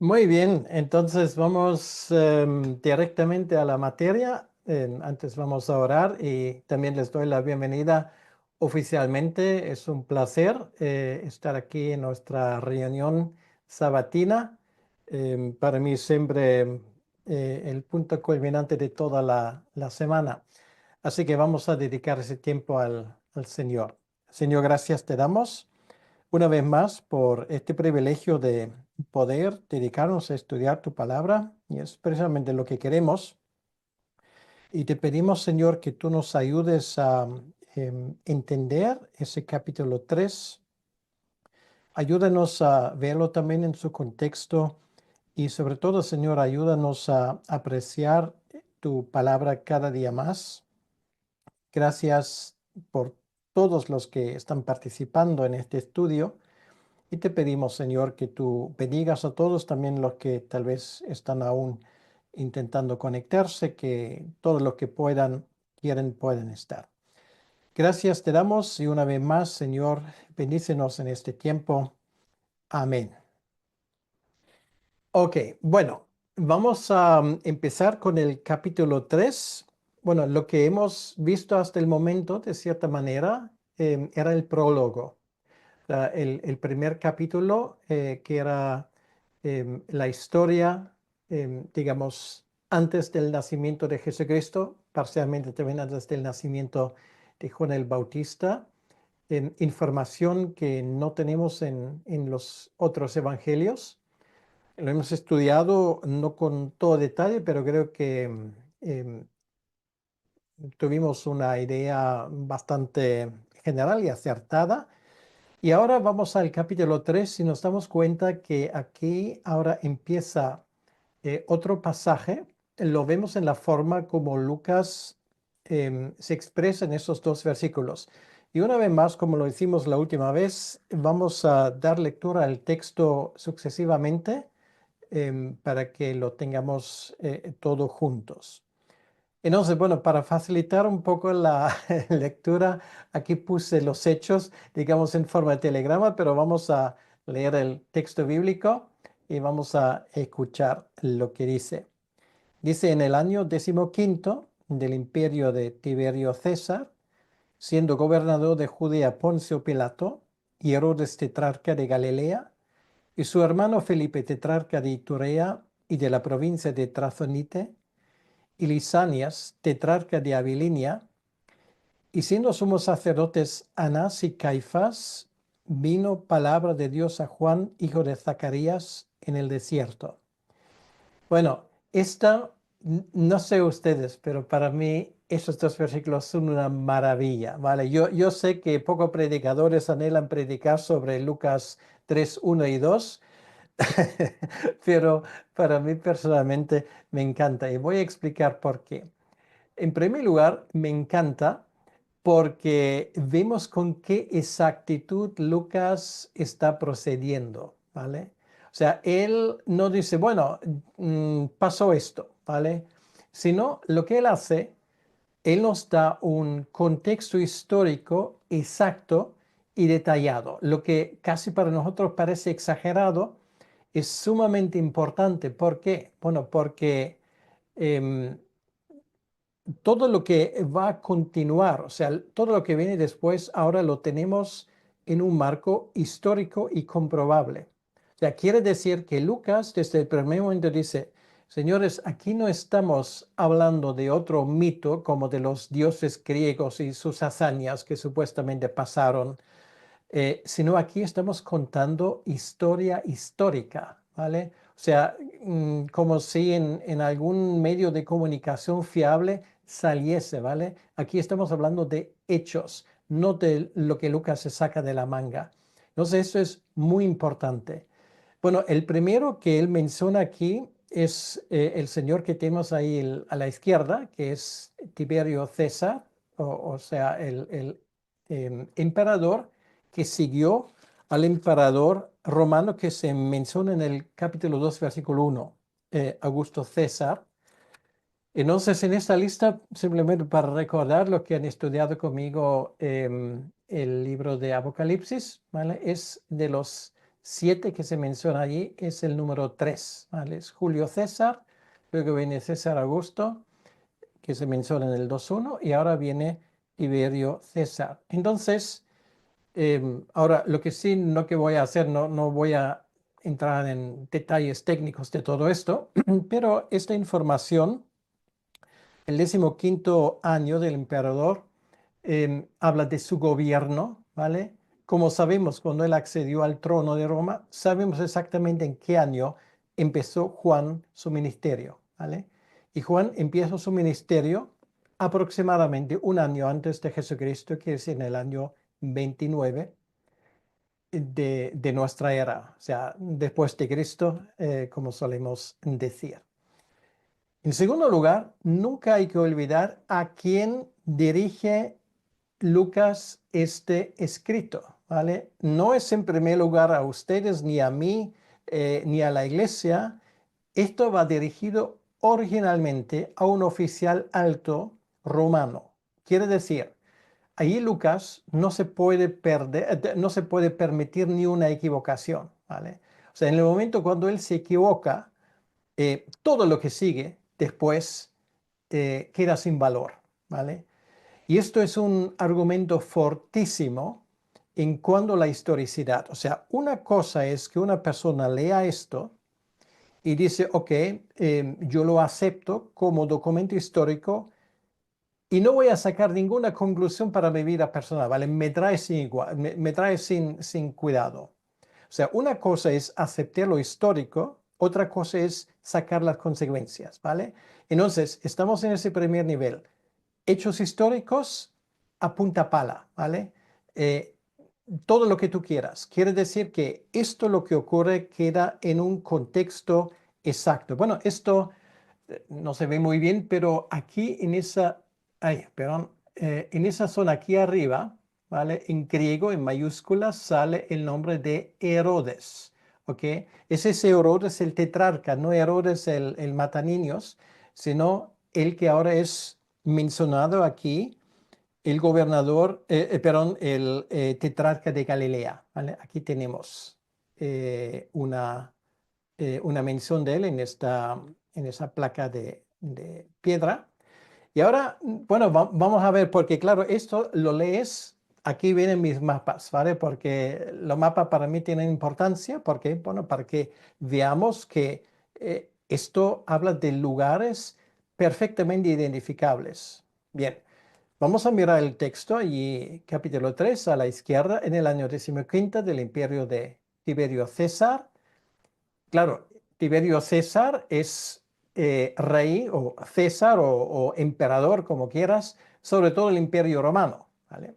Muy bien, entonces vamos directamente a la materia. Antes vamos a orar y también les doy la bienvenida oficialmente. Es un placer estar aquí en nuestra reunión sabatina. Para mí siempre el punto culminante de toda la semana. Así que vamos a dedicar ese tiempo al Señor. Señor, gracias te damos una vez más por este privilegio de poder dedicarnos a estudiar tu palabra, y es precisamente lo que queremos. Y te pedimos, Señor, que tú nos ayudes a entender ese capítulo 3. Ayúdanos a verlo también en su contexto y sobre todo, Señor, ayúdanos a apreciar tu palabra cada día más. Gracias por todos los que están participando en este estudio. Y te pedimos, Señor, que tú bendigas a todos, también los que tal vez están aún intentando conectarse, que todos los que pueden estar. Gracias te damos y una vez más, Señor, bendícenos en este tiempo. Amén. Ok, bueno, vamos a empezar con el capítulo 3. Bueno, lo que hemos visto hasta el momento, de cierta manera, era el prólogo. El primer capítulo, que era la historia, digamos, antes del nacimiento de Jesucristo, parcialmente también antes del nacimiento de Juan el Bautista, información que no tenemos en los otros evangelios. Lo hemos estudiado no con todo detalle, pero creo que tuvimos una idea bastante general y acertada. Y ahora vamos al capítulo 3 y nos damos cuenta que aquí ahora empieza otro pasaje. Lo vemos en la forma como Lucas se expresa en esos dos versículos. Y una vez más, como lo hicimos la última vez, vamos a dar lectura al texto sucesivamente para que lo tengamos todo juntos. Entonces, bueno, para facilitar un poco la lectura, aquí puse los hechos, digamos, en forma de telegrama, pero vamos a leer el texto bíblico y vamos a escuchar lo que dice. Dice, en el año 15 del imperio de Tiberio César, siendo gobernador de Judea Poncio Pilato y Herodes tetrarca de Galilea, y su hermano Felipe tetrarca de Iturea y de la provincia de Trazonite, y Lisanias, tetrarca de Abilinia, y siendo sumos sacerdotes Anás y Caifás, vino palabra de Dios a Juan, hijo de Zacarías, en el desierto. Bueno, no sé ustedes, pero para mí esos dos versículos son una maravilla, ¿vale? Yo sé que pocos predicadores anhelan predicar sobre Lucas 3, 1 y 2, pero para mí personalmente me encanta y voy a explicar por qué. En primer lugar, me encanta porque vemos con qué exactitud Lucas está procediendo, ¿vale? O sea, él no dice, bueno, pasó esto, ¿vale? Sino lo que él hace, él nos da un contexto histórico exacto y detallado. Lo que casi para nosotros parece exagerado es sumamente importante. ¿Por qué? Bueno, porque em, todo lo que va a continuar, o sea, todo lo que viene después, ahora lo tenemos en un marco histórico y comprobable. O sea, quiere decir que Lucas desde el primer momento dice, señores, aquí no estamos hablando de otro mito como de los dioses griegos y sus hazañas que supuestamente pasaron, sino aquí estamos contando historia histórica, ¿vale? O sea, como si en algún medio de comunicación fiable saliese, ¿vale? Aquí estamos hablando de hechos, no de lo que Lucas se saca de la manga. Entonces, eso es muy importante. Bueno, el primero que él menciona aquí es el señor que tenemos ahí a la izquierda, que es Tiberio César, o sea, el emperador que siguió al emperador romano que se menciona en el capítulo 2, versículo 1, Augusto César. Entonces, en esta lista, simplemente para recordar lo que han estudiado conmigo el libro de Apocalipsis, ¿vale? Es de los 7 que se menciona allí es el número 3, ¿vale? Es Julio César, luego viene César Augusto, que se menciona en el 2.1, y ahora viene Tiberio César. Entonces, ahora lo que sí, no que voy a hacer, no voy a entrar en detalles técnicos de todo esto, pero esta información, el 15º año del emperador, habla de su gobierno, ¿vale? Como sabemos, cuando él accedió al trono de Roma, sabemos exactamente en qué año empezó Juan su ministerio, ¿vale? Y Juan empieza su ministerio aproximadamente un año antes de Jesucristo, que es en el año 29 de nuestra era, o sea, después de Cristo, como solemos decir. En segundo lugar, nunca hay que olvidar a quién dirige Lucas este escrito, ¿vale? No es en primer lugar a ustedes, ni a mí, ni a la iglesia. Esto va dirigido originalmente a un oficial alto romano. Quiere decir, ahí Lucas no se puede no se puede permitir ni una equivocación, ¿vale? O sea, en el momento cuando él se equivoca, todo lo que sigue después queda sin valor, ¿vale? Y esto es un argumento fortísimo en cuanto a la historicidad. O sea, una cosa es que una persona lea esto y dice, ok, yo lo acepto como documento histórico y no voy a sacar ninguna conclusión para mi vida personal, ¿vale? Me trae me trae sin cuidado. O sea, una cosa es aceptar lo histórico, otra cosa es sacar las consecuencias, ¿vale? Entonces, estamos en ese primer nivel. Hechos históricos a punta pala, ¿vale? Eh, todo lo que tú quieras. Quiere decir que esto lo que ocurre queda en un contexto exacto. Bueno, esto no se ve muy bien, pero aquí en esa, ay, perdón, en esa zona aquí arriba, ¿vale? En griego, en mayúsculas, sale el nombre de Herodes, ¿ok? Es ese Herodes el tetrarca, no Herodes el mataniños, sino el que ahora es mencionado aquí, el gobernador, perdón, el tetrarca de Galilea, ¿vale? Aquí tenemos una mención de él en esa placa de piedra. Y ahora, bueno, vamos a ver, porque claro, esto lo lees, aquí vienen mis mapas, ¿vale? Porque los mapas para mí tienen importancia, porque, bueno, para que veamos que esto habla de lugares perfectamente identificables. Bien, vamos a mirar el texto y capítulo 3 a la izquierda, en el año 15 del imperio de Tiberio César. Claro, Tiberio César es rey o César o emperador, como quieras, sobre todo el imperio romano, ¿vale?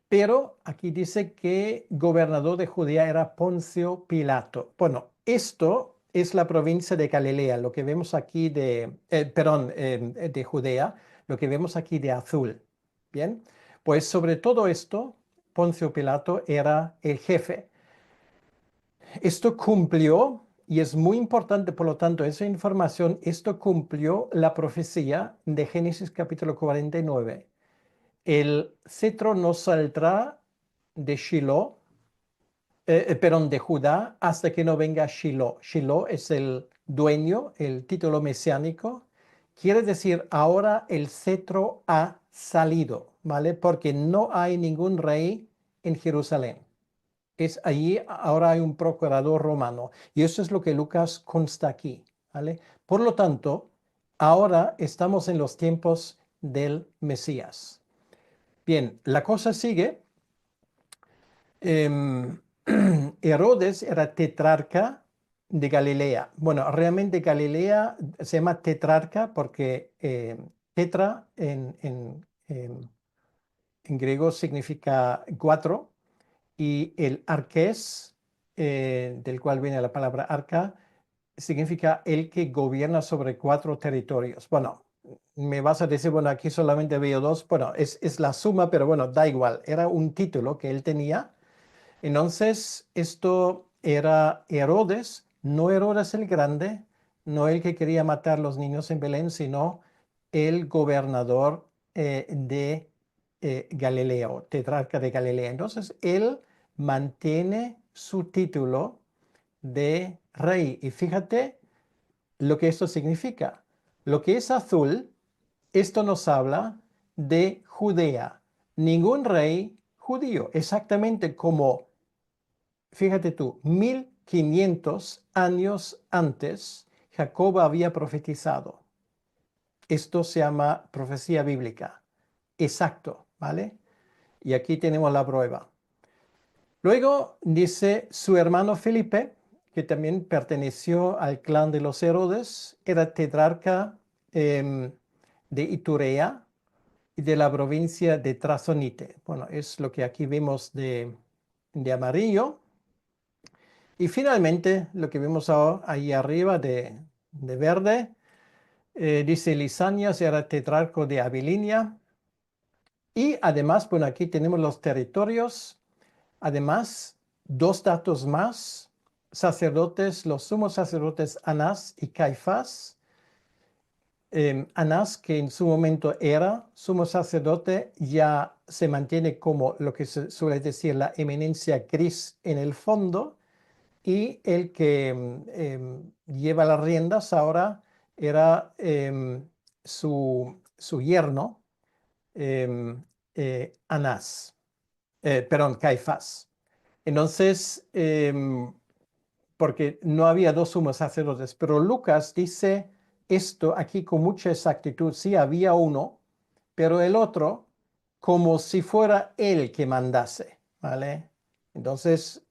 Pero aquí dice que gobernador de Judea era Poncio Pilato. Bueno, esto es la provincia de Galilea, lo que vemos aquí de Judea, lo que vemos aquí de azul. Bien, pues sobre todo esto, Poncio Pilato era el jefe. Esto cumplió, y es muy importante, por lo tanto, esa información, esto cumplió la profecía de Génesis capítulo 49. El cetro no saldrá de Shiloh, perdón, de Judá, hasta que no venga Shiloh. Shiloh es el dueño, el título mesiánico. Quiere decir, ahora el cetro ha salido, ¿vale? Porque no hay ningún rey en Jerusalén. Es allí, ahora hay un procurador romano. Y eso es lo que Lucas consta aquí, ¿vale? Por lo tanto, ahora estamos en los tiempos del Mesías. Bien, la cosa sigue. Em, Herodes era tetrarca de Galilea. Bueno, realmente Galilea se llama tetrarca porque tetra en griego significa cuatro y el arqués, del cual viene la palabra arca, significa el que gobierna sobre cuatro territorios. Bueno, me vas a decir, bueno, aquí solamente veo dos. Bueno, es la suma, pero bueno, da igual. Era un título que él tenía. Entonces, esto era Herodes, no Herodes el Grande, no el que quería matar los niños en Belén, sino el gobernador de Galileo, tetrarca de Galilea. Entonces, él mantiene su título de rey. Y fíjate lo que esto significa. Lo que es azul, esto nos habla de Judea. Ningún rey judío, exactamente como, fíjate tú, 1500 años antes, Jacob había profetizado. Esto se llama profecía bíblica. Exacto, ¿vale? Y aquí tenemos la prueba. Luego dice su hermano Felipe, que también perteneció al clan de los Herodes, era tetrarca de Iturea y de la provincia de Trasonite. Bueno, es lo que aquí vemos de amarillo. Y finalmente, lo que vemos ahí arriba de verde, dice Lisanias era tetrarco de Abilinia. Y además, bueno, aquí tenemos los territorios. Además, dos datos más, sacerdotes, los sumos sacerdotes Anás y Caifás. Anás, que en su momento era sumo sacerdote, ya se mantiene como lo que se suele decir la eminencia gris en el fondo, y el que lleva las riendas ahora era su yerno, Anás, perdón, Caifás. Entonces, porque no había dos sumos sacerdotes, pero Lucas dice esto aquí con mucha exactitud. Sí, había uno, pero el otro como si fuera él que mandase, ¿vale? Entonces,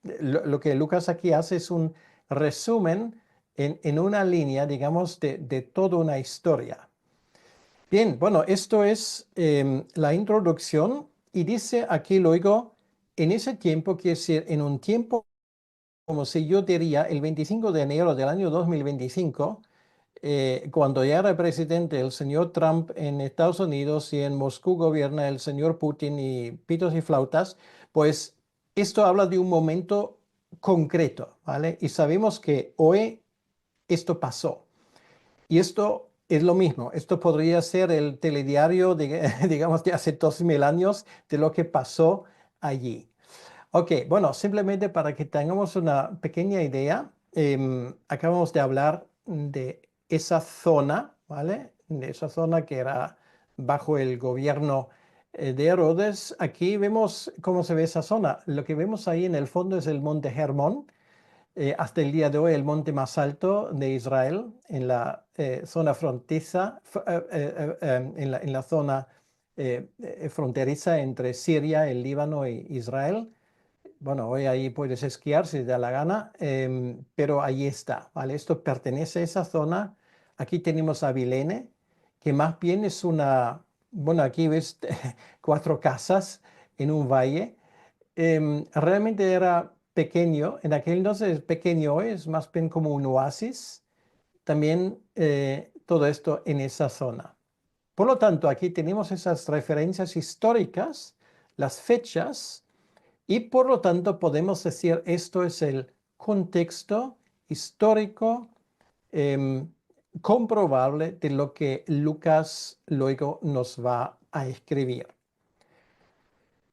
lo que Lucas aquí hace es un resumen en una línea, digamos, de toda una historia. Bien, bueno, esto es la introducción y dice aquí luego, en ese tiempo, quiere decir, en un tiempo como si yo diría el 25 de enero del año 2025, cuando ya era presidente el señor Trump en Estados Unidos y en Moscú gobierna el señor Putin y pitos y flautas, pues esto habla de un momento concreto, ¿vale? Y sabemos que hoy esto pasó. Y esto es lo mismo, esto podría ser el telediario, digamos, de hace 2000 años de lo que pasó allí. Ok, bueno, simplemente para que tengamos una pequeña idea, acabamos de hablar de esa zona, ¿vale? De esa zona que era bajo el gobierno de Herodes. Aquí vemos cómo se ve esa zona. Lo que vemos ahí en el fondo es el monte Hermón, hasta el día de hoy el monte más alto de Israel, en la zona fronteriza, en la zona fronteriza entre Siria, el Líbano e Israel. Bueno, hoy ahí puedes esquiar si te da la gana, pero ahí está, ¿vale? Esto pertenece a esa zona. Aquí tenemos Abilene, que más bien es una, bueno, aquí ves cuatro casas en un valle. Realmente era pequeño, en aquel entonces pequeño hoy, es más bien como un oasis. También todo esto en esa zona. Por lo tanto, aquí tenemos esas referencias históricas, las fechas, y por lo tanto podemos decir esto es el contexto histórico em, comprobable de lo que Lucas luego nos va a escribir.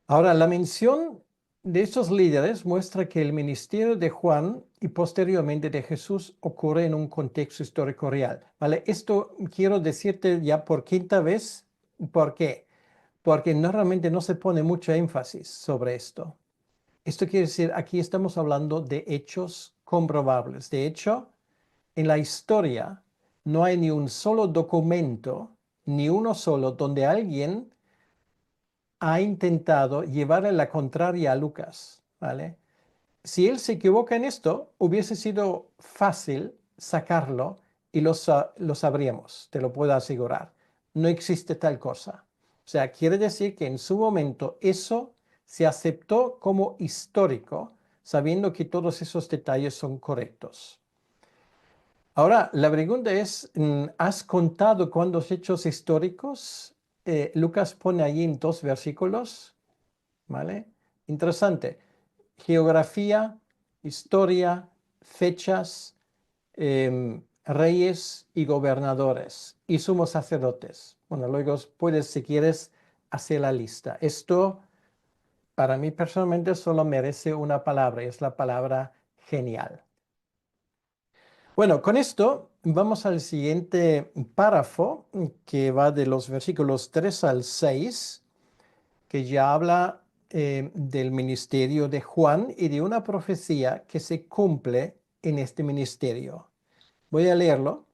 Ahora, la mención de estos líderes muestra que el ministerio de Juan y posteriormente de Jesús ocurre en un contexto histórico real. ¿Vale? Esto quiero decirte ya por quinta vez. ¿Por qué? Porque normalmente no se pone mucho énfasis sobre esto. Esto quiere decir, aquí estamos hablando de hechos comprobables. De hecho, en la historia no hay ni un solo documento, ni uno solo, donde alguien ha intentado llevarle la contraria a Lucas, ¿vale? Si él se equivoca en esto, hubiese sido fácil sacarlo y lo sabríamos, te lo puedo asegurar. No existe tal cosa. O sea, quiere decir que en su momento eso se aceptó como histórico, sabiendo que todos esos detalles son correctos. Ahora, la pregunta es, ¿has contado cuántos hechos históricos? Lucas pone allí en 2 versículos, ¿vale? Interesante. Geografía, historia, fechas, reyes y gobernadores y sumos sacerdotes. Bueno, luego puedes, si quieres, hacer la lista. Esto Para mí personalmente solo merece una palabra, es la palabra genial. Bueno, con esto vamos al siguiente párrafo que va de los versículos 3 al 6, que ya habla del ministerio de Juan y de una profecía que se cumple en este ministerio. Voy a leerlo.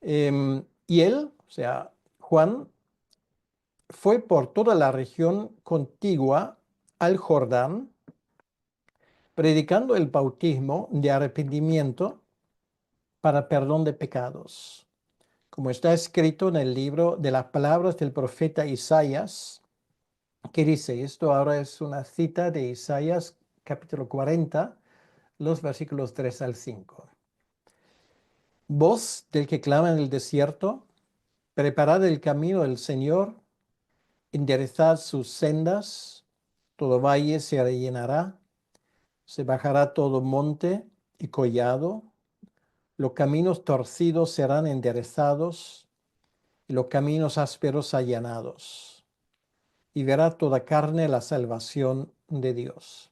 Y él, o sea, Juan, fue por toda la región contigua al Jordán, predicando el bautismo de arrepentimiento para perdón de pecados, como está escrito en el libro de las palabras del profeta Isaías, que dice, esto ahora es una cita de Isaías capítulo 40, los versículos 3 al 5. Voz del que clama en el desierto, preparad el camino del Señor, enderezad sus sendas, todo valle se rellenará, se bajará todo monte y collado, los caminos torcidos serán enderezados y los caminos ásperos allanados, y verá toda carne la salvación de Dios.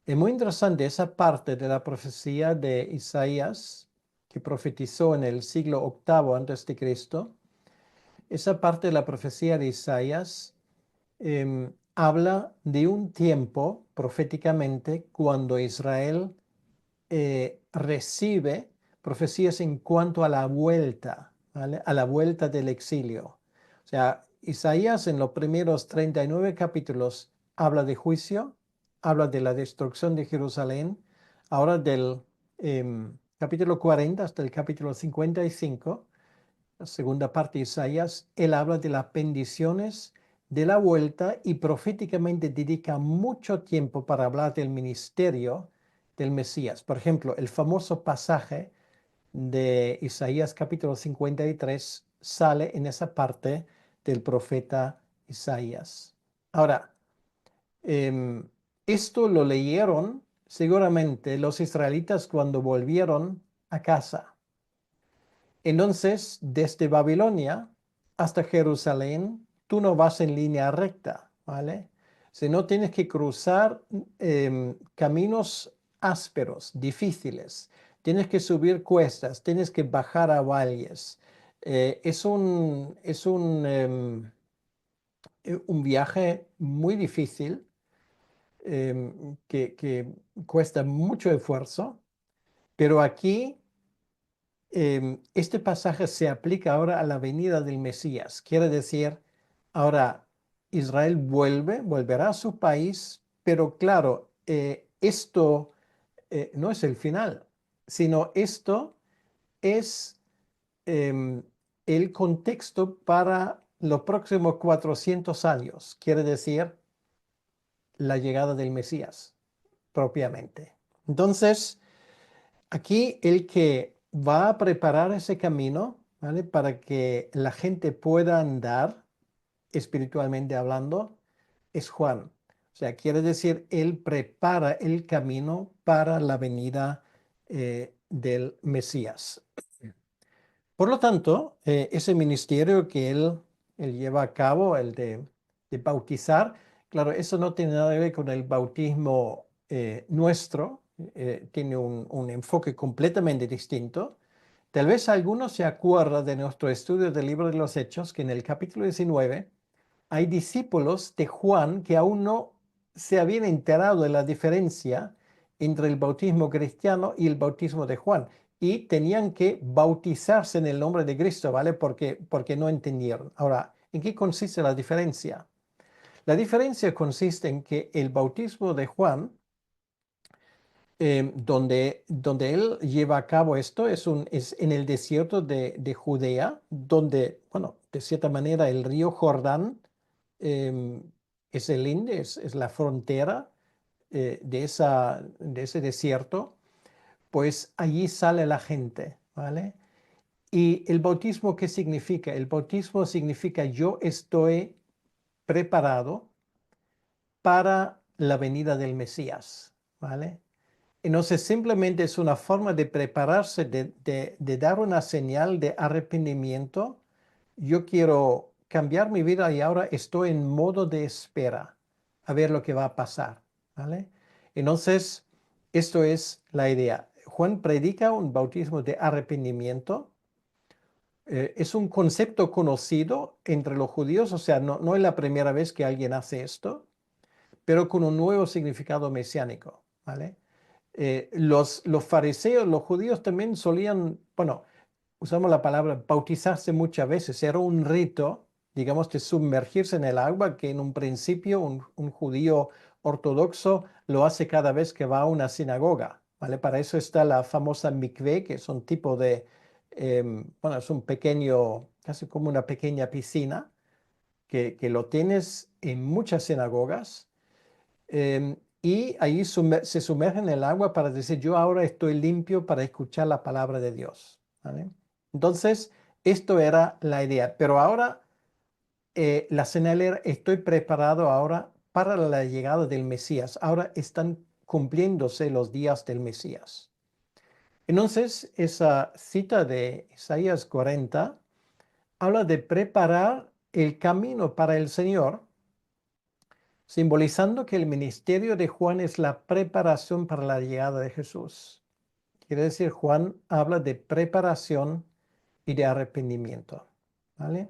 Es muy interesante esa parte de la profecía de Isaías que profetizó en el siglo VIII antes de Cristo. Esa parte de la profecía de Isaías habla de un tiempo proféticamente cuando Israel recibe profecías en cuanto a la vuelta, ¿vale? A la vuelta del exilio. O sea, Isaías en los primeros 39 capítulos habla de juicio, habla de la destrucción de Jerusalén. Ahora del capítulo 40 hasta el capítulo 55, la segunda parte de Isaías, él habla de las bendiciones de la vuelta y proféticamente dedica mucho tiempo para hablar del ministerio del Mesías. Por ejemplo, el famoso pasaje de Isaías capítulo 53 sale en esa parte del profeta Isaías. Ahora, esto lo leyeron seguramente los israelitas cuando volvieron a casa. Entonces, desde Babilonia hasta Jerusalén, tú no vas en línea recta, ¿vale? Si no tienes que cruzar caminos ásperos, difíciles, tienes que subir cuestas, tienes que bajar a valles. Es un viaje muy difícil que cuesta mucho esfuerzo, pero aquí este pasaje se aplica ahora a la venida del Mesías. Quiere decir, ahora Israel volverá a su país, pero claro, esto no es el final, sino esto es em, el contexto para los próximos 400 años. Quiere decir, la llegada del Mesías propiamente. Entonces, aquí el que va a preparar ese camino, ¿vale? Para que la gente pueda andar espiritualmente hablando, es Juan. O sea, quiere decir, él prepara el camino para la venida del Mesías. Por lo tanto, ese ministerio que él lleva a cabo, el de bautizar, claro, eso no tiene nada que ver con el bautismo nuestro, tiene un enfoque completamente distinto. Tal vez algunos se acuerdan de nuestro estudio del libro de los Hechos, que en el capítulo 19 hay discípulos de Juan que aún no se habían enterado de la diferencia entre el bautismo cristiano y el bautismo de Juan y tenían que bautizarse en el nombre de Cristo, ¿vale? Porque no entendieron. Ahora, ¿en qué consiste la diferencia? La diferencia consiste en que el bautismo de Juan, donde él lleva a cabo esto, es en el desierto de Judea, donde, bueno, de cierta manera el río Jordán em, es el límite, es la frontera de ese desierto, pues allí sale la gente, ¿vale? ¿Y el bautismo qué significa? El bautismo significa yo estoy preparado para la venida del Mesías, ¿vale? Entonces simplemente es una forma de prepararse, de dar una señal de arrepentimiento. Yo quiero cambiar mi vida y ahora estoy en modo de espera. a ver lo que va a pasar, ¿vale? Entonces, esto es la idea. Juan predica un bautismo de arrepentimiento. Es un concepto conocido entre los judíos, o sea, no es la primera vez que alguien hace esto, pero con un nuevo significado mesiánico, ¿vale? Los fariseos, los judíos también solían, bueno, usamos la palabra bautizarse muchas veces, era un rito, digamos, de sumergirse en el agua que en un principio un judío ortodoxo lo hace cada vez que va a una sinagoga, ¿vale? Para eso está la famosa mikvé, que es un tipo de, bueno, es un pequeño, casi como una pequeña piscina, que lo tienes en muchas sinagogas. Y ahí se sumerge en el agua para decir, yo ahora estoy limpio para escuchar la palabra de Dios, ¿vale? Entonces, esto era la idea. Pero ahora la señal era, estoy preparado ahora para la llegada del Mesías. Ahora están cumpliéndose los días del Mesías. Entonces, esa cita de Isaías 40 habla de preparar el camino para el Señor, simbolizando que el ministerio de Juan es la preparación para la llegada de Jesús. Quiere decir, Juan habla de preparación y de arrepentimiento, ¿vale?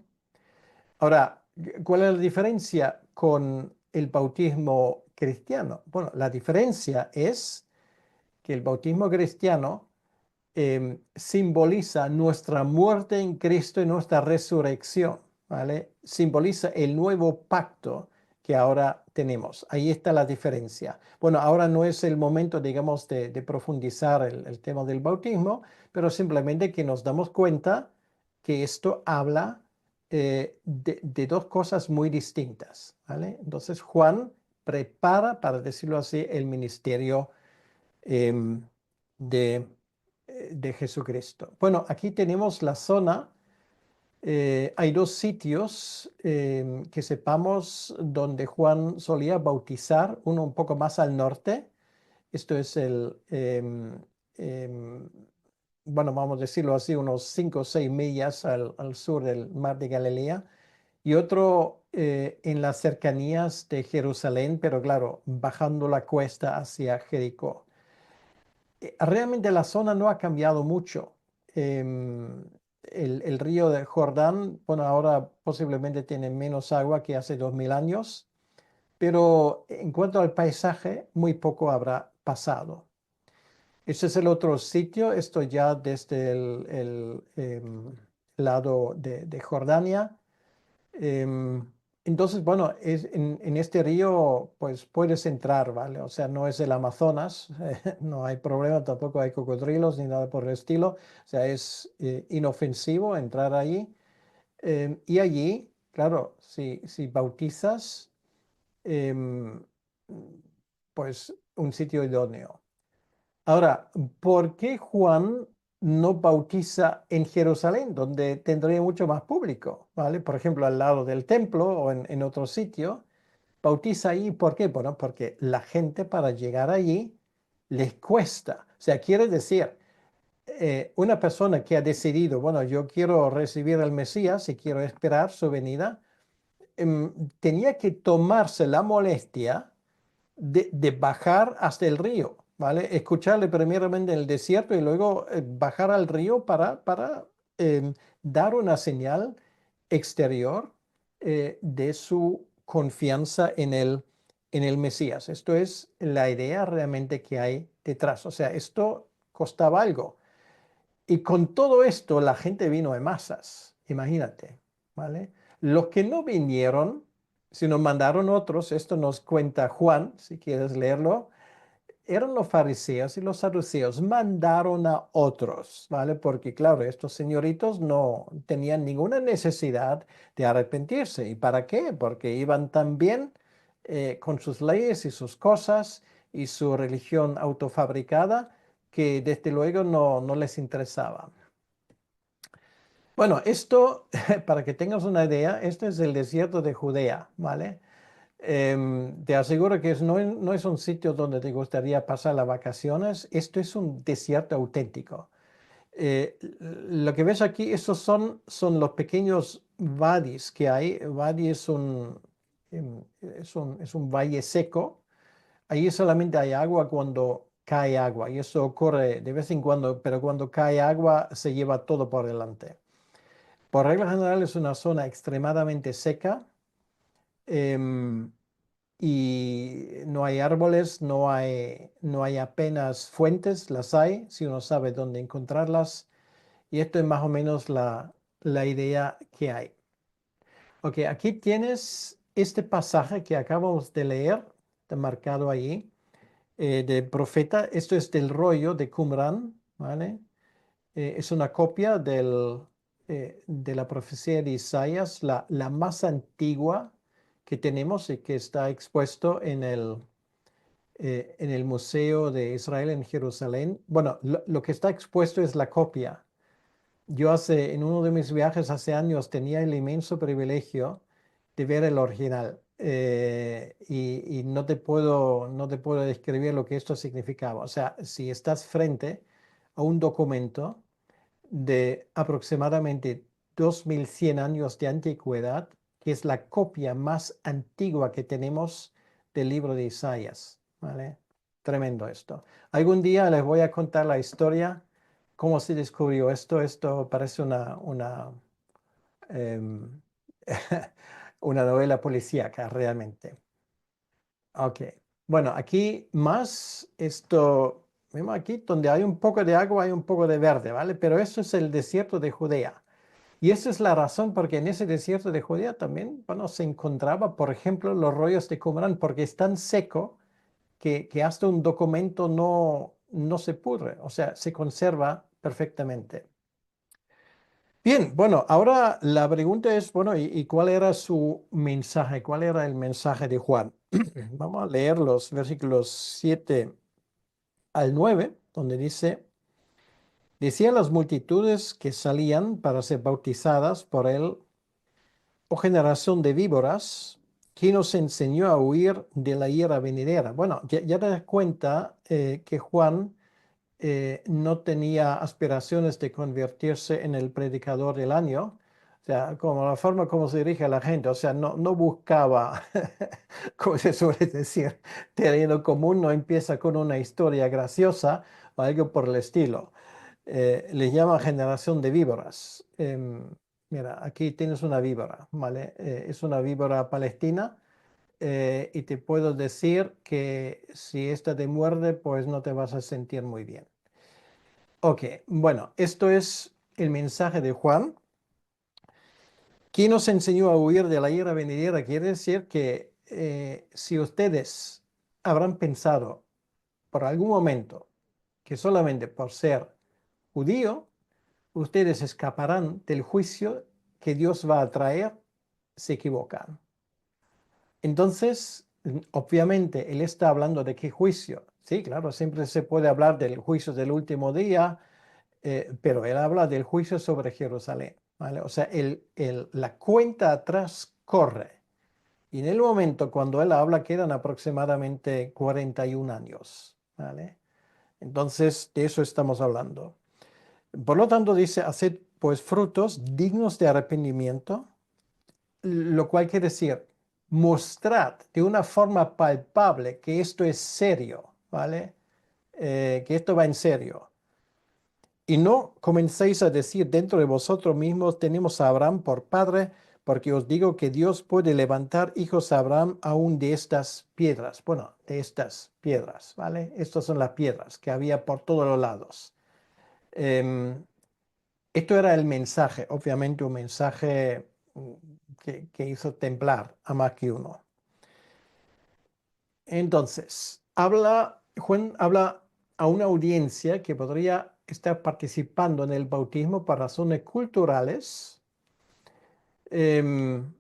Ahora, ¿cuál es la diferencia con el bautismo cristiano? Bueno, la diferencia es que el bautismo cristiano simboliza nuestra muerte en Cristo y nuestra resurrección, ¿vale? Simboliza el nuevo pacto que ahora tenemos. Ahí está la diferencia. Bueno, ahora no es el momento, digamos, de profundizar el tema del bautismo, pero simplemente que nos damos cuenta que esto habla de dos cosas muy distintas, ¿vale? Entonces, Juan prepara, para decirlo así, el ministerio em, de de Jesucristo. Bueno, aquí tenemos la zona. Hay dos sitios que sepamos donde Juan solía bautizar, uno un poco más al norte. Esto es bueno, vamos a decirlo así, unos 5 o 6 millas al sur del mar de Galilea. Y otro en las cercanías de Jerusalén, pero claro, bajando la cuesta hacia Jericó. Realmente la zona no ha cambiado mucho. El río de Jordán, bueno, ahora posiblemente tiene menos agua que hace 2000 años, pero en cuanto al paisaje, muy poco habrá pasado. Este es el otro sitio, esto ya desde el lado de Jordania. Em, entonces, bueno, en este río pues puedes entrar, ¿vale? O sea, no es el Amazonas, no hay problema, tampoco hay cocodrilos ni nada por el estilo. O sea, es inofensivo entrar allí. Y allí, claro, si bautizas, em, pues un sitio idóneo. Ahora, ¿por qué Juan no bautiza en Jerusalén, donde tendría mucho más público? ¿Vale? Por ejemplo, al lado del templo o en otro sitio. Bautiza ahí, ¿por qué? Bueno, porque la gente para llegar allí les cuesta. O sea, quiere decir, una persona que ha decidido, bueno, yo quiero recibir al Mesías y quiero esperar su venida, tenía que tomarse la molestia de bajar hasta el río, ¿vale? Escucharle primeramente en el desierto y luego bajar al río para dar una señal exterior de su confianza en el Mesías. Esto es la idea realmente que hay detrás. O sea, esto costaba algo. Y con todo esto la gente vino en masas, imagínate, ¿vale? Los que no vinieron, sino mandaron otros, esto nos cuenta Juan, si quieres leerlo, eran los fariseos y los saduceos, mandaron a otros, ¿vale? Porque claro, estos señoritos no tenían ninguna necesidad de arrepentirse. ¿Y para qué? Porque iban tan bien con sus leyes y sus cosas y su religión autofabricada que desde luego no les interesaba. Bueno, esto, para que tengas una idea, este es el desierto de Judea, ¿vale? Te aseguro que no es un sitio donde te gustaría pasar las vacaciones. Esto es un desierto auténtico. Lo que ves aquí, son los pequeños wadis que hay. Wadi es es un valle seco. Ahí solamente hay agua cuando cae agua y eso ocurre de vez en cuando, pero cuando cae agua se lleva todo por delante. Por regla general es una zona extremadamente seca, em, y no hay árboles, no hay apenas fuentes, las hay, si uno sabe dónde encontrarlas. Y esto es más o menos la idea que hay. Ok, aquí tienes este pasaje que acabamos de leer, está marcado ahí, del profeta. Esto es del rollo de Qumran, ¿vale? Es una copia de la profecía de Isaías, la más antigua que tenemos y que está expuesto en el Museo de Israel en Jerusalén. Bueno, lo que está expuesto es la copia. Yo en uno de mis viajes hace años tenía el inmenso privilegio de ver el original, y no te puedo describir lo que esto significaba. O sea, si estás frente a un documento de aproximadamente 2100 años de antigüedad, que es la copia más antigua que tenemos del libro de Isaías, ¿vale? Tremendo esto. Algún día les voy a contar la historia, cómo se descubrió esto. Esto parece em, una novela policíaca realmente. Ok. Bueno, aquí más esto, vemos aquí donde hay un poco de agua, hay un poco de verde, ¿vale? Pero eso es el desierto de Judea. Y esa es la razón porque en ese desierto de Judea también, bueno, se encontraba, por ejemplo, los rollos de Qumrán, porque es tan seco que hasta un documento no se pudre, o sea, se conserva perfectamente. Bien, bueno, ahora la pregunta es, bueno, ¿y cuál era su mensaje? ¿Cuál era el mensaje de Juan? Vamos a leer los versículos 7 al 9, donde dice, decían las multitudes que salían para ser bautizadas por él: oh generación de víboras, ¿quién nos enseñó a huir de la ira venidera? Bueno, ya te das cuenta, que Juan no tenía aspiraciones de convertirse en el predicador del año. O sea, como la forma como se dirige a la gente, o sea, no buscaba, como se suele decir, terreno común, no empieza con una historia graciosa o algo por el estilo. Les llama generación de víboras. Mira, aquí tienes una víbora, ¿vale? Es una víbora palestina, y te puedo decir que si esta te muerde, pues no te vas a sentir muy bien. Ok, bueno, esto es el mensaje de Juan. ¿Quién nos enseñó a huir de la ira venidera? Quiere decir que, si ustedes habrán pensado por algún momento que solamente por ser judío, ustedes escaparán del juicio que Dios va a traer, se equivocan. Entonces, obviamente, él está hablando de qué juicio. Sí, claro, siempre se puede hablar del juicio del último día, pero él habla del juicio sobre Jerusalén, ¿vale? O sea, la cuenta atrás corre. Y en el momento cuando él habla quedan aproximadamente 41 años, ¿vale? Entonces, de eso estamos hablando. Por lo tanto, dice, haced pues frutos dignos de arrepentimiento, lo cual quiere decir, mostrad de una forma palpable que esto es serio, ¿vale? Que esto va en serio. Y no comencéis a decir dentro de vosotros mismos, tenemos a Abraham por padre, porque os digo que Dios puede levantar hijos a Abraham aún de estas piedras. Bueno, de estas piedras, ¿vale? Estas son las piedras que había por todos los lados. Em, Esto era el mensaje, obviamente un mensaje, que hizo temblar a más que uno. Entonces, Juan habla a una audiencia que podría estar participando en el bautismo por razones culturales. Em,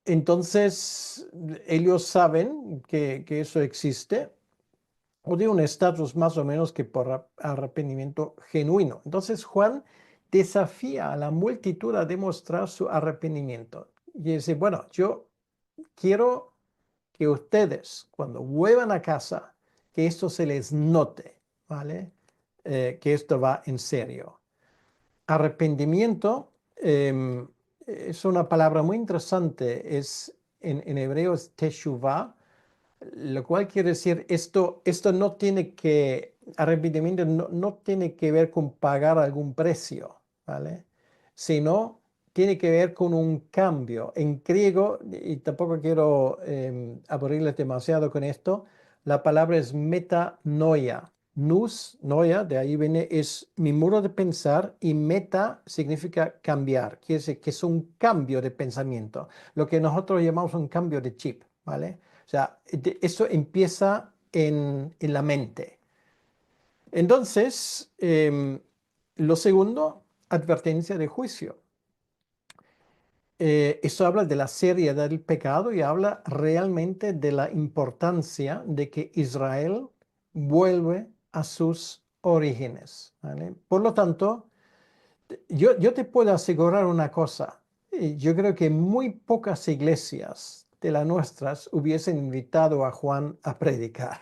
entonces, ellos saben que eso existe, o de un estatus más o menos que por arrepentimiento genuino. Entonces, Juan desafía a la multitud a demostrar su arrepentimiento. Y dice, bueno, yo quiero que ustedes, cuando vuelvan a casa, que esto se les note, ¿vale? Que esto va en serio. Arrepentimiento, es una palabra muy interesante. en hebreo es teshuvah, lo cual quiere decir esto no tiene que, arrepentimiento no tiene que ver con pagar algún precio, ¿vale? Sino tiene que ver con un cambio. En griego, y tampoco quiero aburrirles demasiado con esto, la palabra es metanoia. Nous, noia, de ahí viene, es mi modo de pensar y meta significa cambiar, quiere decir que es un cambio de pensamiento, lo que nosotros llamamos un cambio de chip, ¿vale? O sea, eso empieza en la mente. Entonces, lo segundo, advertencia de juicio. Eso habla de la seriedad del pecado y habla realmente de la importancia de que Israel vuelve a sus orígenes, ¿vale? Por lo tanto, yo te puedo asegurar una cosa. Yo creo que muy pocas iglesias de las nuestras hubiesen invitado a Juan a predicar,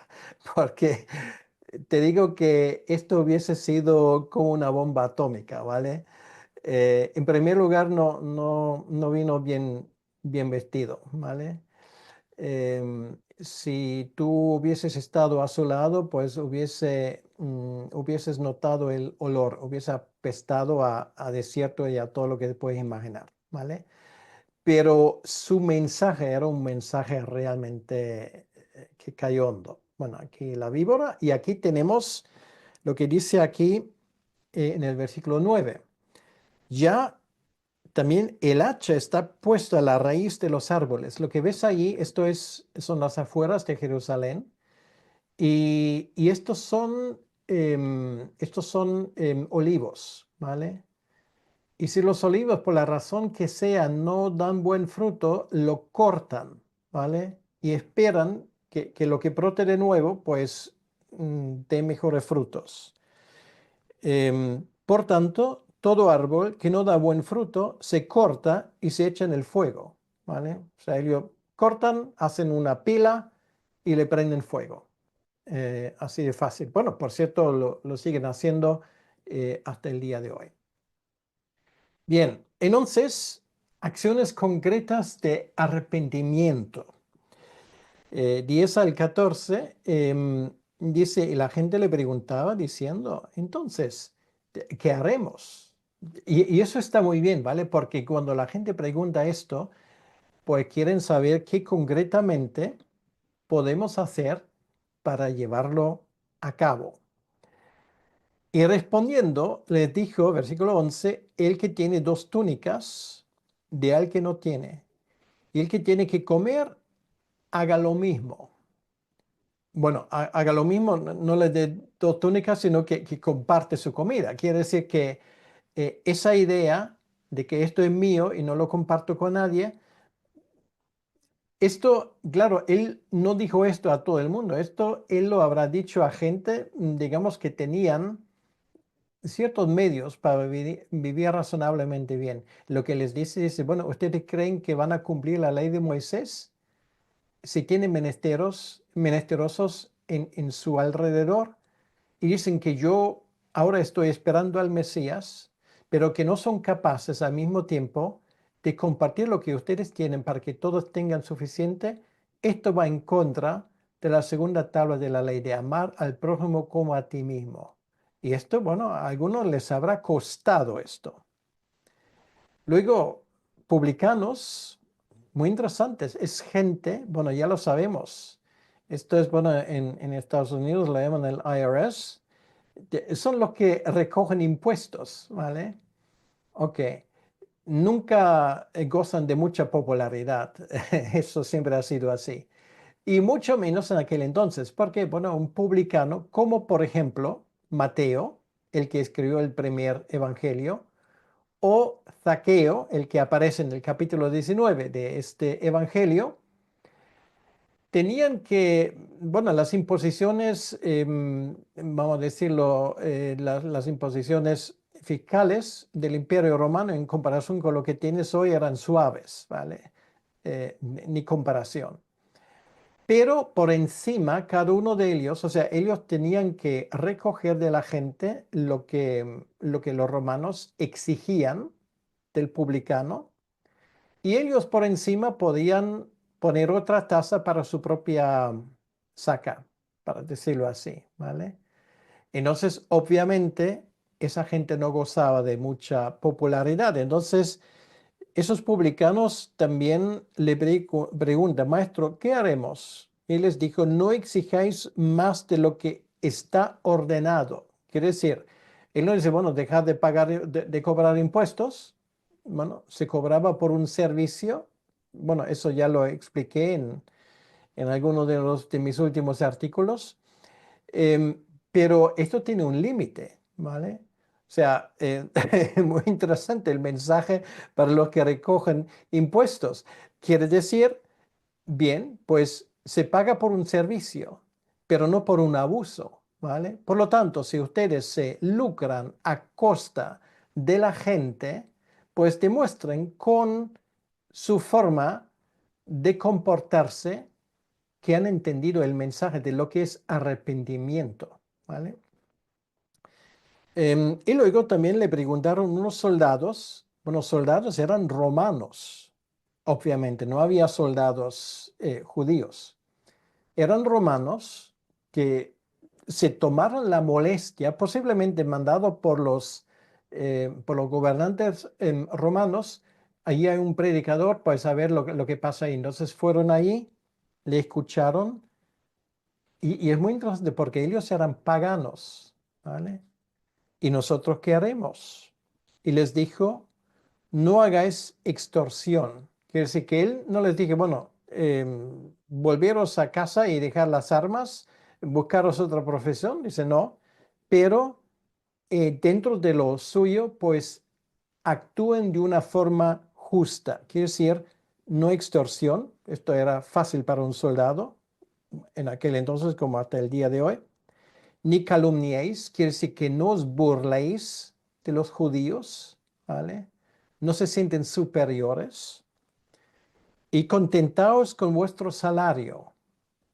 porque te digo que esto hubiese sido como una bomba atómica, ¿vale? En primer lugar, no vino bien vestido, ¿vale? Si tú hubieses estado a su lado, pues hubieses notado el olor, hubiese apestado a desierto y a todo lo que te puedes imaginar, ¿vale? Pero su mensaje era un mensaje realmente que cayó hondo. Bueno, aquí la víbora y aquí tenemos lo que dice aquí en el versículo 9. Ya también el hacha está puesto a la raíz de los árboles. Lo que ves ahí, son las afueras de Jerusalén. Y estos son olivos, ¿vale? Y si los olivos, por la razón que sea, no dan buen fruto, lo cortan, ¿vale? Y esperan que lo que brote de nuevo, pues, dé mejores frutos. Por tanto, todo árbol que no da buen fruto se corta y se echa en el fuego, ¿vale? O sea, ellos cortan, hacen una pila y le prenden fuego. Así de fácil. Bueno, por cierto, lo siguen haciendo hasta el día de hoy. Bien, entonces, acciones concretas de arrepentimiento. 10 al 14 dice, y la gente le preguntaba diciendo, entonces, ¿qué haremos? Y eso está muy bien, ¿vale? Porque cuando la gente pregunta esto, pues quieren saber qué concretamente podemos hacer para llevarlo a cabo. Y respondiendo, les dijo, versículo 11, el que tiene dos túnicas, de al que no tiene. Y el que tiene que comer, haga lo mismo. Bueno, haga lo mismo, no le dé dos túnicas, sino que comparte su comida. Quiere decir que esa idea de que esto es mío y no lo comparto con nadie, esto, claro, él no dijo esto a todo el mundo. Esto él lo habrá dicho a gente, digamos, que tenían ciertos medios para vivir razonablemente bien. Lo que les dice, bueno, ¿ustedes creen que van a cumplir la ley de Moisés si tienen menesterosos en su alrededor? Y dicen que yo ahora estoy esperando al Mesías, pero que no son capaces al mismo tiempo de compartir lo que ustedes tienen para que todos tengan suficiente. Esto va en contra de la segunda tabla de la ley de amar al prójimo como a ti mismo. Y esto, bueno, a algunos les habrá costado esto. Luego, publicanos, muy interesantes, es gente, bueno, ya lo sabemos. Esto es, bueno, en Estados Unidos lo llaman el IRS, son los que recogen impuestos, ¿vale? Ok. Nunca gozan de mucha popularidad. Eso siempre ha sido así. Y mucho menos en aquel entonces, porque, bueno, un publicano, como por ejemplo Mateo, el que escribió el primer evangelio, o Zaqueo, el que aparece en el capítulo 19 de este evangelio, tenían que, bueno, las imposiciones, vamos a decirlo, las imposiciones fiscales del Imperio Romano en comparación con lo que tienes hoy eran suaves, ¿vale? Ni comparación. Pero por encima, cada uno de ellos, o sea, ellos tenían que recoger de la gente lo que los romanos exigían del publicano y ellos por encima poner otra taza para su propia saca, para decirlo así, ¿vale? Entonces, obviamente, esa gente no gozaba de mucha popularidad. Entonces, esos publicanos también le preguntan, maestro, ¿qué haremos? Y les dijo, no exijáis más de lo que está ordenado. Quiere decir, él no dice, bueno, dejad de pagar, de cobrar impuestos. Bueno, se cobraba por un servicio. Bueno, eso ya lo expliqué en alguno de mis últimos artículos. Em, pero esto tiene un límite, ¿vale? O sea, es muy interesante el mensaje para los que recogen impuestos. Quiere decir, bien, pues se paga por un servicio, pero no por un abuso, ¿vale? Por lo tanto, si ustedes se lucran a costa de la gente, pues demuestren con su forma de comportarse que han entendido el mensaje de lo que es arrepentimiento, ¿vale? Y luego también le preguntaron unos soldados, bueno, soldados eran romanos, obviamente, no había soldados judíos, eran romanos que se tomaron la molestia, posiblemente mandado por los gobernantes romanos. Allí hay un predicador, pues a ver lo que pasa ahí. Entonces fueron ahí, le escucharon y es muy interesante porque ellos eran paganos, ¿vale? ¿Y nosotros qué haremos? Y les dijo, no hagáis extorsión. Quiere decir que él no les dije, bueno, volveros a casa y dejar las armas, buscaros otra profesión. Dice, no, pero dentro de lo suyo, pues actúen de una forma justa. Quiere decir, no extorsión. Esto era fácil para un soldado en aquel entonces como hasta el día de hoy. Ni calumniéis, quiere decir que no os burléis de los judíos, ¿vale? No se sienten superiores. Y contentaos con vuestro salario.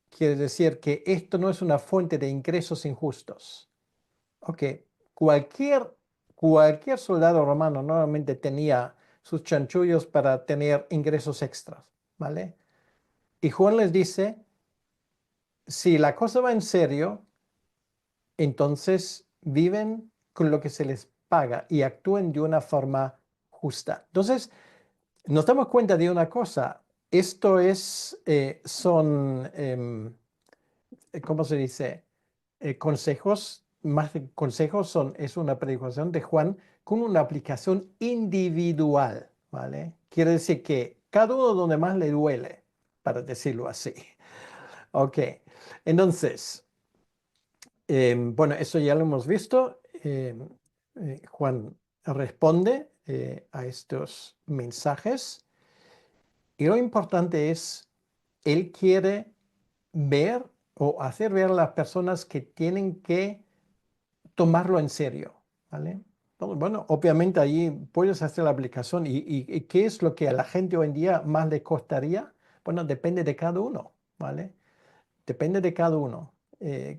Quiere decir que esto no es una fuente de ingresos injustos. Ok, cualquier, cualquier soldado romano normalmente tenía sus chanchullos para tener ingresos extras, ¿vale? Y Juan les dice, si la cosa va en serio, entonces viven con lo que se les paga y actúen de una forma justa. Entonces, nos damos cuenta de una cosa. Esto es, ¿cómo se dice? Consejos, más que consejos es una predicación de Juan con una aplicación individual, ¿vale? Quiere decir que cada uno donde más le duele, para decirlo así. Ok, entonces, bueno, eso ya lo hemos visto. Juan responde a estos mensajes y lo importante es, él quiere ver o hacer ver a las personas que tienen que tomarlo en serio, ¿vale? Bueno, obviamente ahí puedes hacer la aplicación y ¿qué es lo que a la gente hoy en día más le costaría? Bueno, depende de cada uno, ¿vale? Depende de cada uno.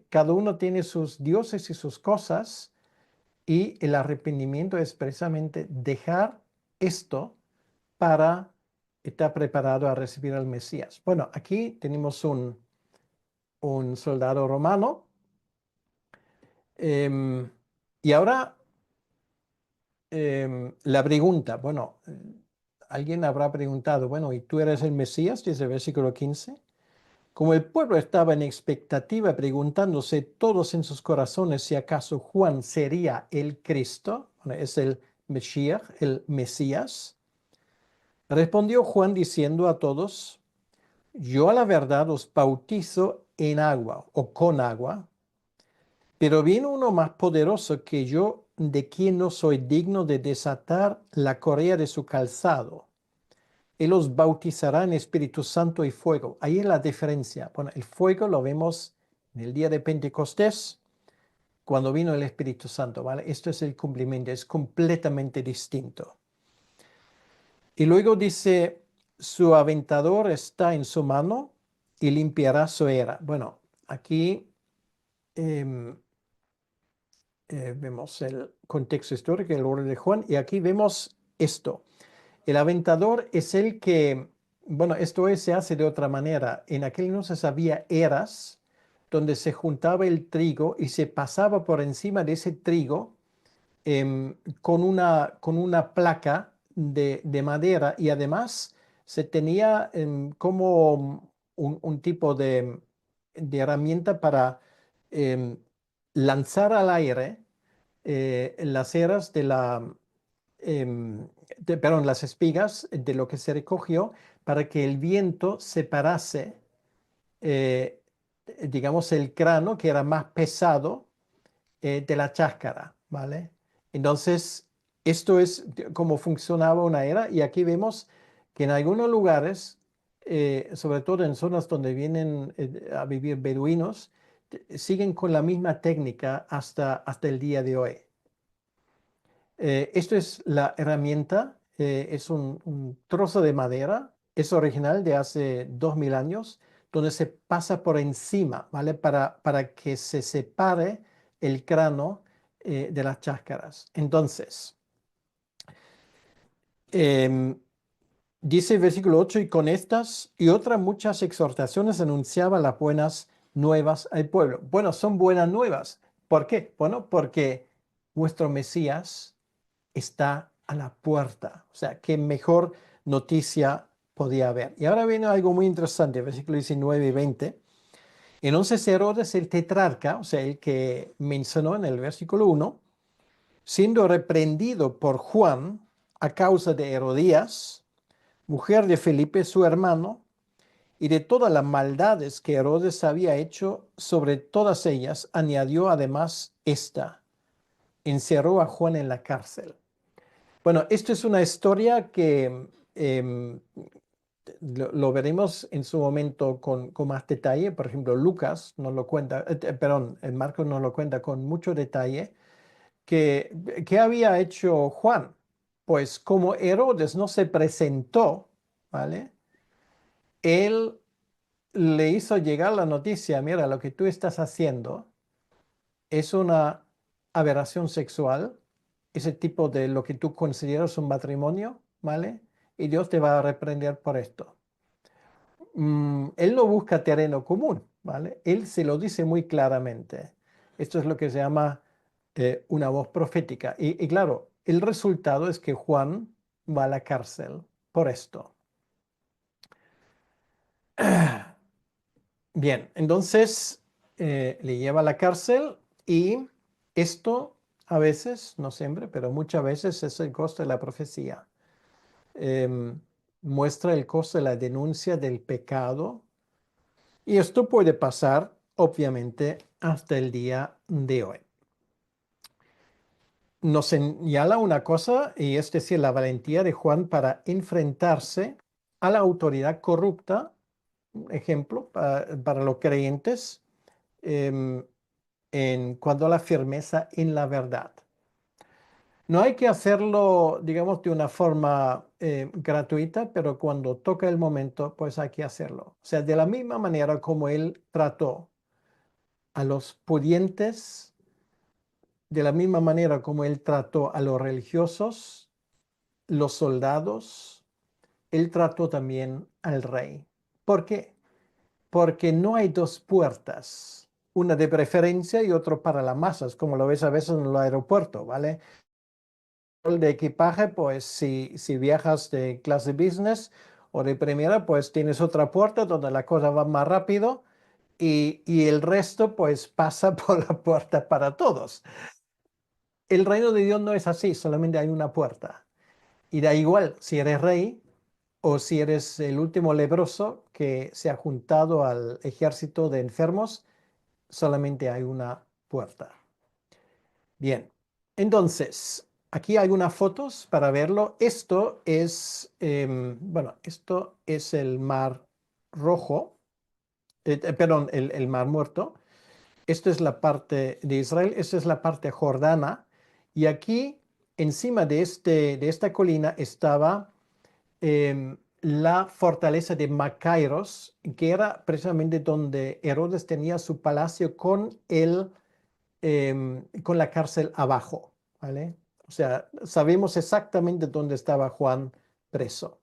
Cada uno tiene sus dioses y sus cosas y el arrepentimiento es precisamente dejar esto para estar preparado a recibir al Mesías. Bueno, aquí tenemos un soldado romano y ahora la pregunta, bueno, alguien habrá preguntado, bueno, ¿y tú eres el Mesías? Dice el versículo 15. Como el pueblo estaba en expectativa, preguntándose todos en sus corazones si acaso Juan sería el Cristo, bueno, es el Mesías, el Mesías, respondió Juan diciendo a todos, yo a la verdad os bautizo en agua o con agua, pero viene uno más poderoso que yo, de quien no soy digno de desatar la correa de su calzado. Él os bautizará en Espíritu Santo y fuego. Ahí es la diferencia. Bueno, el fuego lo vemos en el día de Pentecostés, cuando vino el Espíritu Santo, ¿vale? Esto es el cumplimiento, es completamente distinto. Y luego dice, su aventador está en su mano y limpiará su era. Bueno, aquí em, vemos el contexto histórico, el orden de Juan, y aquí vemos esto. El aventador es el que bueno, se hace de otra manera. En aquel entonces había eras donde se juntaba el trigo y se pasaba por encima de ese trigo con una placa de madera y además se tenía como un tipo de herramienta para em, lanzar al aire las eras em, perdón, las espigas de lo que se recogió para que el viento separase, eh, digamos, el grano que era más pesado de la cáscara, ¿vale? Entonces, esto es cómo funcionaba una era y aquí vemos que en algunos lugares, sobre todo en zonas donde vienen a vivir beduinos, siguen con la misma técnica hasta el día de hoy. Esto es la herramienta, es un trozo de madera, es original de hace 2000 años, donde se pasa por encima, ¿vale? Para que se separe el grano de las cáscaras. Entonces, em, dice el versículo 8, y con estas y otras muchas exhortaciones anunciaba las buenas nuevas al pueblo. Bueno, son buenas nuevas. ¿Por qué? Bueno, porque vuestro Mesías está a la puerta. O sea, qué mejor noticia podía haber. Y ahora viene algo muy interesante, versículo 19 y 20. Entonces Herodes el tetrarca, o sea, el que mencionó en el versículo 1, siendo reprendido por Juan a causa de Herodías, mujer de Felipe, su hermano, y de todas las maldades que Herodes había hecho, sobre todas ellas añadió además esta: encerró a Juan en la cárcel. Bueno, esto es una historia que lo veremos en su momento con más detalle. Por ejemplo, Lucas nos lo cuenta, perdón, Marcos nos lo cuenta con mucho detalle. ¿Qué había hecho Juan? Pues como Herodes no se presentó, ¿vale? Él le hizo llegar la noticia: mira, lo que tú estás haciendo es una aberración sexual, ese tipo de lo que tú consideras un matrimonio, ¿vale? Y Dios te va a reprender por esto. Él no busca terreno común, ¿vale? Él se lo dice muy claramente. Esto es lo que se llama una voz profética. Y claro, el resultado es que Juan va a la cárcel por esto. Bien, entonces le lleva a la cárcel y esto a veces, no siempre, pero muchas veces es el costo de la profecía. Em, Muestra el costo de la denuncia del pecado y esto puede pasar, obviamente, hasta el día de hoy. Nos señala una cosa, y es decir, la valentía de Juan para enfrentarse a la autoridad corrupta, ejemplo, para los creyentes, em, en cuanto a la firmeza en la verdad. No hay que hacerlo, digamos, de una forma gratuita, pero cuando toca el momento, pues hay que hacerlo. O sea, de la misma manera como él trató a los pudientes, de la misma manera como él trató a los religiosos, los soldados, él trató también al rey. ¿Por qué? Porque no hay dos puertas, una de preferencia y otra para las masas, como lo ves a veces en el aeropuerto, ¿vale? De equipaje, pues si viajas de clase business o de primera, pues tienes otra puerta donde la cosa va más rápido y el resto pues pasa por la puerta para todos. El reino de Dios no es así, solamente hay una puerta. Y da igual si eres rey o si eres el último leproso que se ha juntado al ejército de enfermos, solamente hay una puerta. Bien, entonces, aquí hay unas fotos para verlo. Esto es, bueno, esto es el Mar Rojo, perdón, el Mar Muerto. Esto es la parte de Israel, esta es la parte jordana. Y aquí, encima de esta colina, estaba la fortaleza de Macairos, que era precisamente donde Herodes tenía su palacio con la cárcel abajo, ¿vale? O sea, sabemos exactamente dónde estaba Juan preso.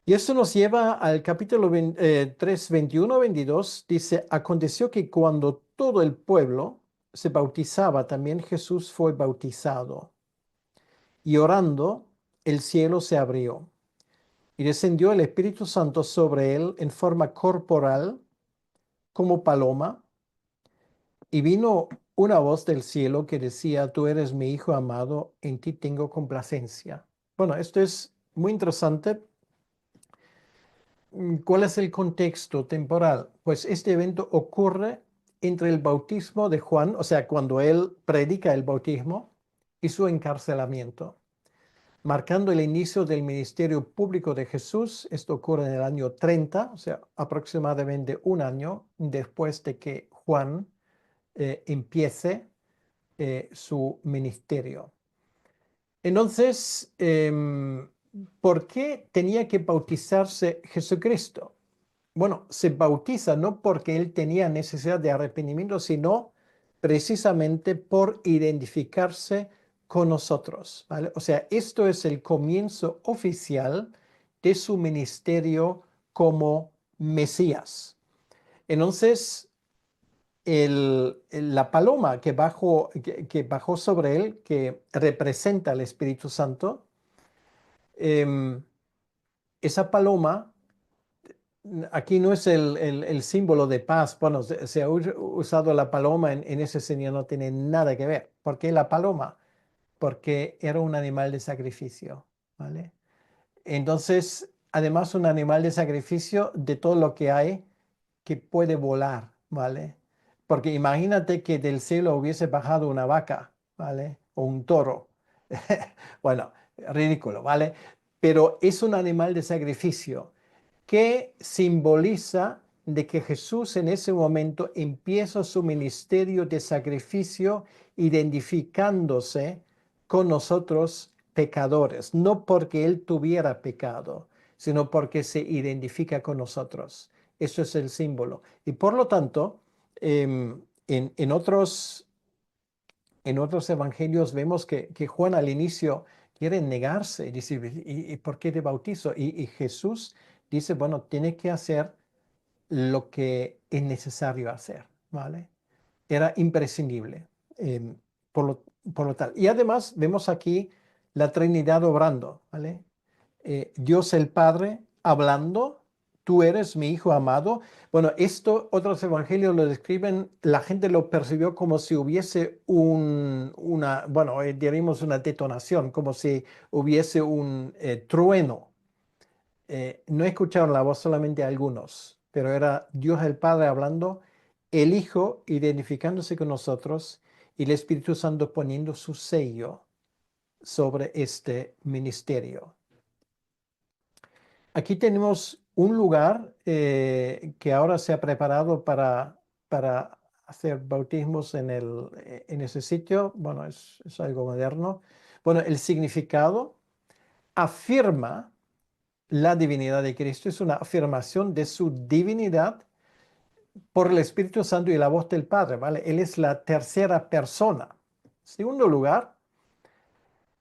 Y esto nos lleva al capítulo 3, 21, 22. Dice, aconteció que cuando todo el pueblo se bautizaba, también Jesús fue bautizado. Y orando, el cielo se abrió y descendió el Espíritu Santo sobre él en forma corporal como paloma. Y vino una voz del cielo que decía, tú eres mi Hijo amado, en ti tengo complacencia. Bueno, esto es muy interesante. ¿Cuál es el contexto temporal? Pues este evento ocurre entre el bautismo de Juan, o sea, cuando él predica el bautismo, y su encarcelamiento, marcando el inicio del ministerio público de Jesús. Esto ocurre en el año 30, o sea, aproximadamente un año después de que Juan empiece su ministerio. Entonces, ¿por qué tenía que bautizarse Jesucristo? Bueno, se bautiza no porque él tenía necesidad de arrepentimiento, sino precisamente por identificarse con nosotros, ¿vale? O sea, esto es el comienzo oficial de su ministerio como Mesías. Entonces, la paloma que bajó sobre él, que representa al Espíritu Santo, em, esa paloma, aquí no es el símbolo de paz. Bueno, se ha usado la paloma en ese sentido, no tiene nada que ver. ¿Por qué la paloma? Porque era un animal de sacrificio, ¿vale? Entonces, además, un animal de sacrificio de todo lo que hay que puede volar, ¿vale? Porque imagínate que del cielo hubiese bajado una vaca, ¿vale? O un toro. Bueno, ridículo, ¿vale? Pero es un animal de sacrificio que simboliza de que Jesús en ese momento empieza su ministerio de sacrificio identificándose con nosotros pecadores, no porque él tuviera pecado, sino porque se identifica con nosotros. Eso es el símbolo. Y por lo tanto, en otros evangelios vemos que Juan al inicio quiere negarse, dice, ¿y por qué te bautizo? Y Jesús dice, bueno, tiene que hacer lo que es necesario hacer, ¿vale? Era imprescindible, em, por lo, por lo tal. Y además vemos aquí la Trinidad obrando, ¿vale? Dios el Padre hablando, tú eres mi Hijo amado. Bueno, esto otros evangelios lo describen, la gente lo percibió como si hubiese bueno, diríamos una detonación, como si hubiese un trueno. No escucharon la voz solamente algunos, pero era Dios el Padre hablando, el Hijo identificándose con nosotros y el Espíritu Santo poniendo su sello sobre este ministerio. Aquí tenemos un lugar que ahora se ha preparado para hacer bautismos en ese sitio. Bueno, es algo moderno. Bueno, el significado afirma la divinidad de Cristo, es una afirmación de su divinidad por el Espíritu Santo y la voz del Padre, ¿vale? Él es la tercera persona. Segundo lugar,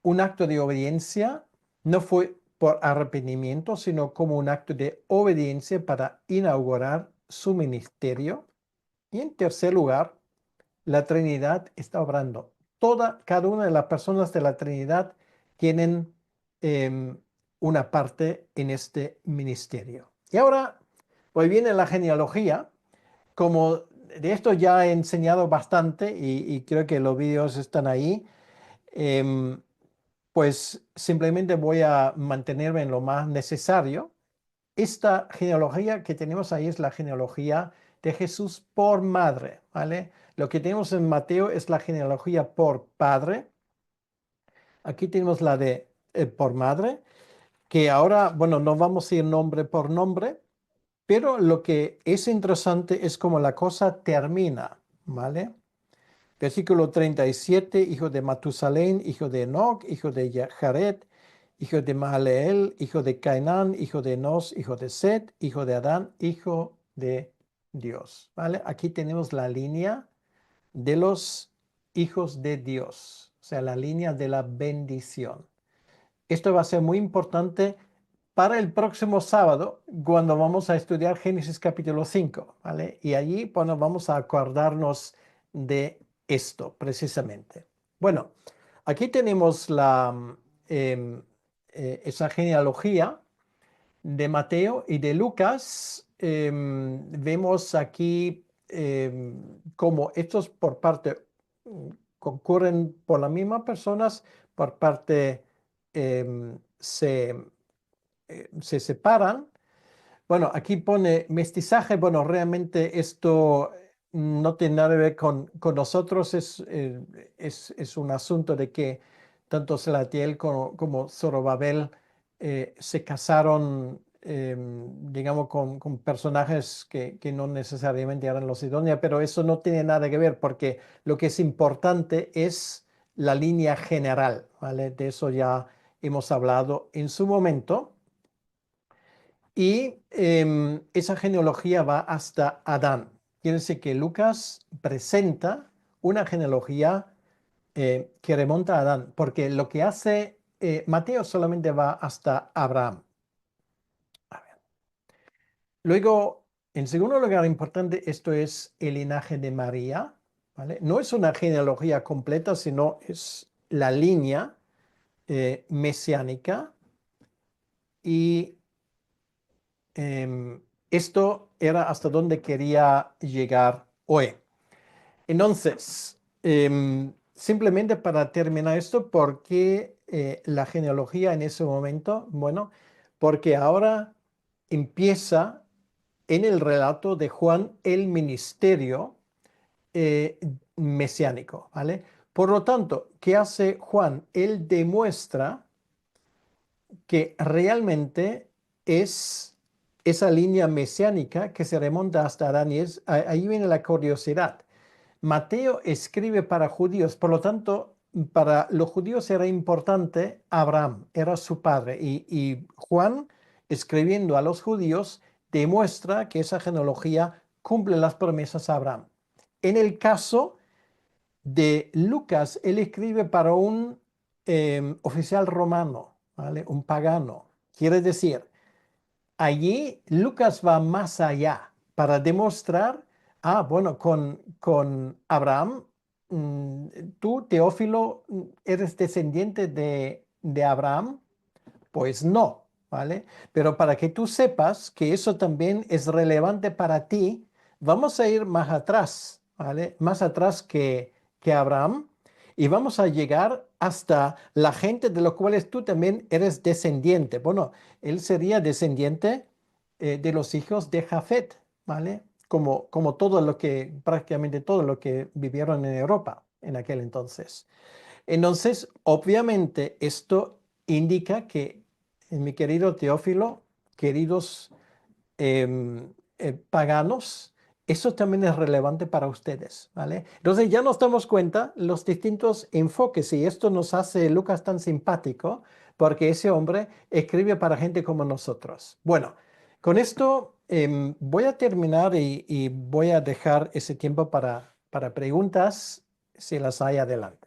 un acto de obediencia no fue por arrepentimiento, sino como un acto de obediencia para inaugurar su ministerio. Y en tercer lugar, la Trinidad está obrando. Cada una de las personas de la Trinidad tienen em, una parte en este ministerio. Y ahora, pues viene la genealogía. Como de esto ya he enseñado bastante y creo que los vídeos están ahí, em, pues simplemente voy a mantenerme en lo más necesario. Esta genealogía que tenemos ahí es la genealogía de Jesús por madre, ¿vale? Lo que tenemos en Mateo es la genealogía por padre. Aquí tenemos la de por madre, que ahora, bueno, no vamos a ir nombre por nombre, pero lo que es interesante es cómo la cosa termina, ¿vale? Versículo 37, hijo de Matusalén, hijo de Enoc, hijo de Jared, hijo de Mahaleel, hijo de Cainán, hijo de Enos, hijo de Set, hijo de Adán, hijo de Dios. ¿Vale? Aquí tenemos la línea de los hijos de Dios, o sea, la línea de la bendición. Esto va a ser muy importante para el próximo sábado, cuando vamos a estudiar Génesis capítulo 5, ¿vale? Y allí, bueno, vamos a acordarnos de esto precisamente. Bueno, aquí tenemos em, esa genealogía de Mateo y de Lucas. Vemos aquí cómo estos por parte concurren por las mismas personas, por parte se separan. Bueno, aquí pone mestizaje. Bueno, realmente esto no tiene nada que ver con nosotros. Es un asunto de que tanto Salatiel como Zorobabel se casaron, digamos, con personajes que no necesariamente eran los idóneos, pero eso no tiene nada que ver porque lo que es importante es la línea general, ¿vale? De eso ya hemos hablado en su momento. Y esa genealogía va hasta Adán. Quiere decir que Lucas presenta una genealogía que remonta a Adán, porque lo que hace Mateo solamente va hasta Abraham. A ver. Luego, en segundo lugar, importante, esto es el linaje de María, ¿vale? No es una genealogía completa, sino es la línea mesiánica. Y esto era hasta donde quería llegar hoy. Entonces, simplemente para terminar esto, ¿por qué la genealogía en ese momento? Bueno, porque ahora empieza en el relato de Juan el ministerio eh, mesiánico, ¿vale? Por lo tanto, ¿qué hace Juan? Él demuestra que realmente es esa línea mesiánica que se remonta hasta Adán y ahí viene la curiosidad. Mateo escribe para judíos, por lo tanto, para los judíos era importante Abraham, era su padre, y Juan, escribiendo a los judíos, demuestra que esa genealogía cumple las promesas a Abraham. En el caso de Lucas, él escribe para un oficial romano, ¿vale? Un pagano. Quiere decir, allí Lucas va más allá para demostrar, bueno, con Abraham, tú, Teófilo, eres descendiente de Abraham. Pues no, ¿vale? Pero para que tú sepas que eso también es relevante para ti, vamos a ir más atrás, ¿vale? Más atrás que Abraham y vamos a llegar hasta la gente de los cuales tú también eres descendiente. Bueno, él sería descendiente de los hijos de Jafet, ¿vale? Como todo lo que, prácticamente todo lo que vivieron en Europa en aquel entonces. Entonces, obviamente, esto indica que, mi querido Teófilo, queridos paganos, eso también es relevante para ustedes, ¿vale? Entonces ya nos damos cuenta los distintos enfoques y esto nos hace Lucas tan simpático porque ese hombre escribe para gente como nosotros. Bueno, con esto voy a terminar y voy a dejar ese tiempo para preguntas si las hay adelante.